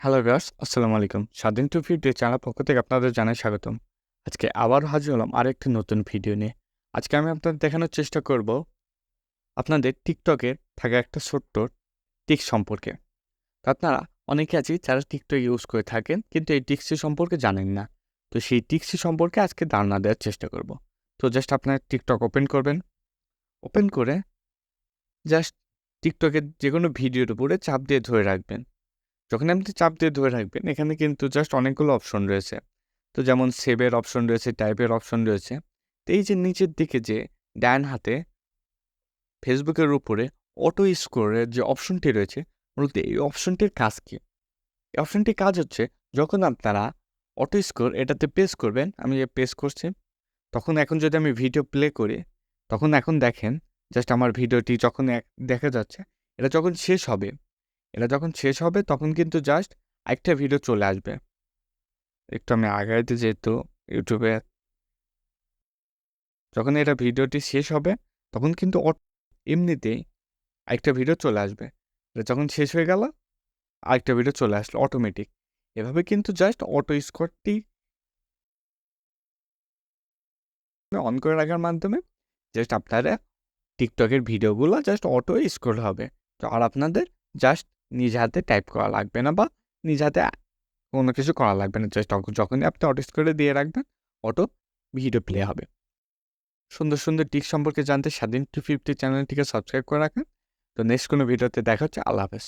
Hello viewers, আসসালামু আলাইকুম। স্বাধীন টু ফিফটি চ্যানেল পক্ষ থেকে আপনাদের জানাই স্বাগতম। আজকে আবারও হাজির হলাম আরেকটি নতুন ভিডিও নিয়ে। আজকে আমি আপনাদের দেখানোর চেষ্টা করব আপনাদের টিকটকের থাকা একটা ছোট্ট টিক্স সম্পর্কে। তো আপনারা অনেকে আছি যারা টিকটক ইউজ করে থাকেন কিন্তু এই টিক্সটি সম্পর্কে জানেন না। তো সেই টিক্সটি সম্পর্কে আজকে ধারণা দেওয়ার চেষ্টা করব। তো জাস্ট আপনার টিকটক ওপেন করবেন। ওপেন করে জাস্ট টিকটকের যেকোনো ভিডিওর উপরে চাপ দিয়ে ধরে রাখবেন। যখন আপনি চাপ দিয়ে ধরে রাখবেন, এখানে কিন্তু জাস্ট অনেকগুলো অপশন রয়েছে। তো যেমন সেভের অপশন রয়েছে, টাইপের অপশন রয়েছে। তো এই যে নিচের দিকে যে ডান হাতে ফেসবুকের উপরে অটো স্কোরের যে অপশনটি রয়েছে, মূলত এই অপশনটির কাজ কি? এই অপশনটির কাজ হচ্ছে যখন আপনারা অটো স্কোর এটাতে প্রেস করবেন, আমি যে প্রেস করছি, তখন এখন যদি আমি ভিডিও প্লে করি, তখন এখন দেখেন জাস্ট আমার ভিডিওটি যখন দেখা যাচ্ছে, এটা যখন শেষ হবে, তখন কিন্তু জাস্ট আরেকটা ভিডিও চলে আসবে। একটু আমি আগাইতে যেহেতু ইউটিউবে যখন এটা ভিডিওটি শেষ হবে, তখন কিন্তু এমনিতেই আরেকটা ভিডিও চলে আসবে। এটা যখন শেষ হয়ে গেল, আরেকটা ভিডিও চলে আসলো অটোমেটিক। এভাবে কিন্তু জাস্ট অটো স্কোরটি অন করে রাখার মাধ্যমে জাস্ট আপনারা টিকটকের ভিডিওগুলো জাস্ট অটো স্ক্রল হবে। তো আর আপনাদের জাস্ট নিজ হাতে টাইপ করা লাগবে না বা নিজ হাতে কোনো কিছু করা লাগবে না। জাস্ট যখনই আপনি অটো স্ক্রলে দিয়ে রাখবেন, অটো ভিডিও প্লে হবে। সুন্দর, সুন্দর টিপস সম্পর্কে জানতে স্বাধীন 250 চ্যানেলটিকে সাবস্ক্রাইব করে রাখেন। তো নেক্সট কোনো ভিডিওতে দেখা হচ্ছে। আল্লাহ হাফেজ।